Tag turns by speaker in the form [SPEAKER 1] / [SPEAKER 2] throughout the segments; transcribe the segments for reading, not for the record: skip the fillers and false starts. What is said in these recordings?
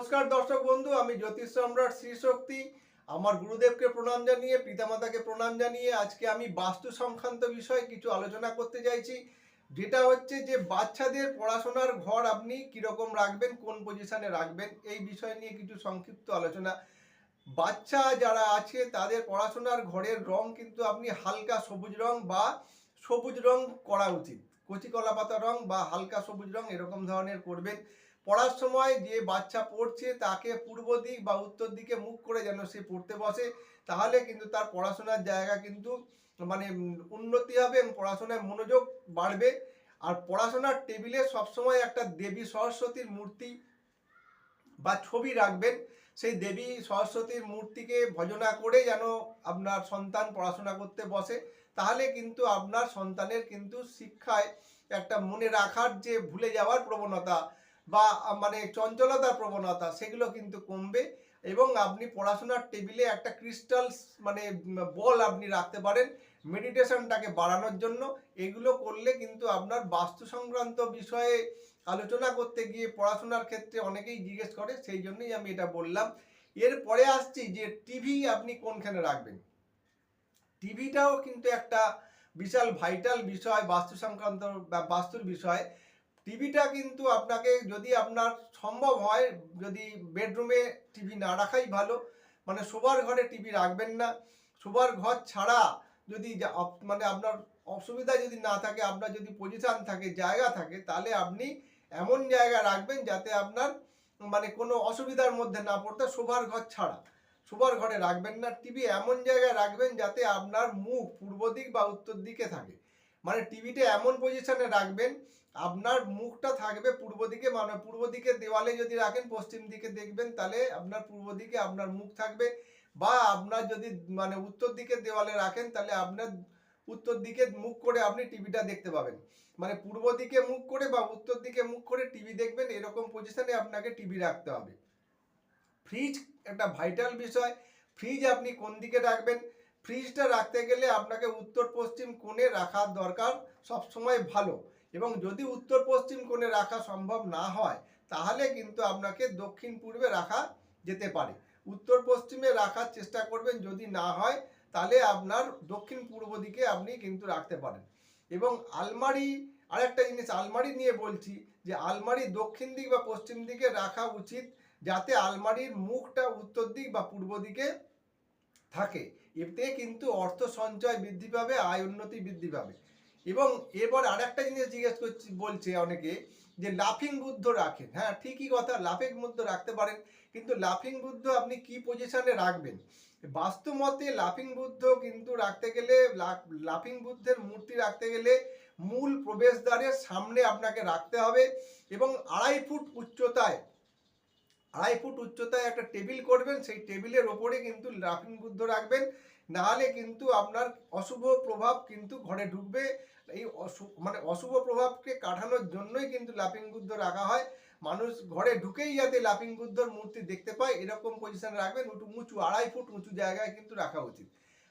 [SPEAKER 1] নমস্কার দর্শক বন্ধু, আমি জ্যোতিষ সম্রাট শ্রী শক্তি। আমার গুরুদেবকে প্রণাম জানিয়ে, পিতামাতাকে প্রণাম জানিয়ে আজকে আমি বাস্তু সংক্রান্ত বিষয়ে কিছু আলোচনা করতে চাইছি। যেটা হচ্ছে যে বাচ্চাদের পড়াশোনার ঘর আপনি কিরকম রাখবেন, কোন পজিশনে রাখবেন, এই বিষয় নিয়ে কিছু সংক্ষিপ্ত আলোচনা। বাচ্চা যারা আছে তাদের পড়াশোনার ঘরের রং কিন্তু আপনি হালকা সবুজ রং বা সবুজ রং করা উচিত। কচি কলা পাতা রং বা হালকা সবুজ রং এরকম ধরনের করবেন। পড়ার সময় যে বাচ্চা পড়ছে তাকে পূর্ব দিক বা উত্তর দিকে মুখ করে যেন সে পড়তে বসে, তাহলে কিন্তু তার পড়াশোনার জায়গা কিন্তু উন্নতি হবে এবং পড়াশোনায় মনোযোগ বাড়বে। আর পড়াশোনার টেবিলে সবসময় একটা দেবী সরস্বতীর মূর্তি বা ছবি রাখবেন। সেই দেবী সরস্বতীর মূর্তিকে ভজনা করে যেন আপনার সন্তান পড়াশোনা করতে বসে, তাহলে কিন্তু আপনার সন্তানের কিন্তু শিক্ষায় একটা মনে রাখার যে ভুলে যাওয়ার প্রবণতা বা চঞ্চলতার প্রবণতা সেগুলো কিন্তু কমবে। এবং আপনি পড়াশোনার টেবিলে একটা ক্রিস্টাল বল আপনি রাখতে পারেন মেডিটেশনটাকে বাড়ানোর জন্য। এগুলো করলে কিন্তু আপনার বাস্তু সংক্রান্ত বিষয়ে আলোচনা করতে গিয়ে পড়াশোনার ক্ষেত্রে অনেকেই জিজ্ঞেস করে, সেই জন্যই আমি এটা বললাম। এরপরে আসছি যে টিভি আপনি কোনখানে রাখবেন। টিভিটাও কিন্তু একটা বিশাল ভাইটাল বিষয় বাস্তু সংক্রান্ত বা বাস্তুর বিষয়। টিভিটা কিন্তু আপনাকে, যদি আপনার সম্ভব হয়, যদি বেডরুমে টিভি না রাখাই ভালো। শোবার ঘরে টিভি রাখবেন না। শোবার ঘর ছাড়া যদি আপনার অসুবিধা যদি না থাকে, আপনার যদি পজিশন থাকে, জায়গা থাকে, তাহলে আপনি এমন জায়গায় রাখবেন যাতে আপনার কোনো অসুবিধার মধ্যে না পড়তে। শোবার ঘর ছাড়া শোবার ঘরে রাখবেন না। টিভি এমন জায়গায় রাখবেন যাতে আপনার মুখ পূর্ব দিক বা উত্তর দিকে থাকে। টিভিটা এমন পজিশনে রাখবেন আপনার মুখটা থাকবে পূর্ব দিকে। পূর্ব দিকে দেওয়ালে যদি রাখেন, পশ্চিম দিকে দেখবেন, তাহলে আপনার পূর্ব দিকে আপনার মুখ থাকবে। বা আপনার যদি উত্তর দিকে দেওয়ালে রাখেন, তাহলে আপনার উত্তর দিকে মুখ করে আপনি টিভিটা দেখতে পাবেন। পূর্ব দিকে মুখ করে বা উত্তর দিকে মুখ করে টিভি দেখবেন, এরকম পজিশনে আপনাকে টিভি রাখতে হবে। ফ্রিজ একটা ভাইটাল বিষয়। ফ্রিজ আপনি কোন দিকে রাখবেন? ফ্রিজটা রাখতে গেলে আপনাকে উত্তর পশ্চিম কোণে রাখার দরকার, সবসময় ভালো। এবং যদি উত্তর পশ্চিম কোণে রাখা সম্ভব না হয়, তাহলে কিন্তু আপনাকে দক্ষিণ পূর্বে রাখা যেতে পারে। উত্তর পশ্চিমে রাখার চেষ্টা করবেন, যদি না হয় তাহলে আপনার দক্ষিণ পূর্ব দিকে আপনি কিন্তু রাখতে পারেন। এবং আলমারি, আরেকটা জিনিস আলমারি নিয়ে বলছি, যে আলমারি দক্ষিণ দিক বা পশ্চিম দিকে রাখা উচিত, যাতে আলমারির মুখটা উত্তর দিক বা পূর্ব দিকে থাকে। এতে কিন্তু অর্থ সঞ্চয় বৃদ্ধি পাবে, আয় উন্নতি বৃদ্ধি পাবে। এবং এবার আরেকটা জিনিস জিজ্ঞেস করছি, বলছে অনেকে যে লাফিং বুদ্ধ রাখেন। হ্যাঁ, ঠিকই কথা, লাফিং বুদ্ধ রাখতে পারেন, কিন্তু লাফিং বুদ্ধ আপনি কি পজিশনে রাখবেন? বাস্তু মতে লাফিং বুদ্ধ কিন্তু রাখতে গেলে, লাফিং বুদ্ধের মূর্তি রাখতে গেলে মূল প্রবেশদ্বারের সামনে আপনাকে রাখতে হবে। এবং 2.5 ফুট উচ্চতায় একটা টেবিল করবেন, সেই টেবিলের ওপরে কিন্তু লাফিং বুদ্ধ রাখবেন। নাহলে কিন্তু আপনার অশুভ প্রভাব কিন্তু ঘরে ঢুকবে। এই অশুভ প্রভাবকে কাটানোর জন্যই কিন্তু লাফিং বুদ্ধ রাখা হয়। মানুষ ঘরে ঢুকেই যাতে লাফিং বুদ্ধর মূর্তি দেখতে পায়, এরকম পজিশনে রাখবেন। উঁচু 2.5 ফুট উঁচু জায়গায় কিন্তু রাখা উচিত।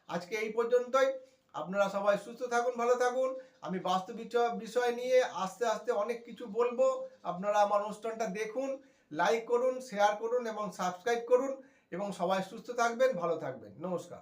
[SPEAKER 1] আজকে এই পর্যন্তই। আপনারা সবাই সুস্থ থাকুন, ভালো থাকুন। আমি বাস্তু বিষয় নিয়ে আস্তে আস্তে অনেক কিছু বলবো। আপনারা আমার অনুষ্ঠানটা দেখুন, লাইক করুন, শেয়ার করুন এবং সাবস্ক্রাইব করুন। এবং সবাই সুস্থ থাকবেন, ভালো থাকবেন। নমস্কার।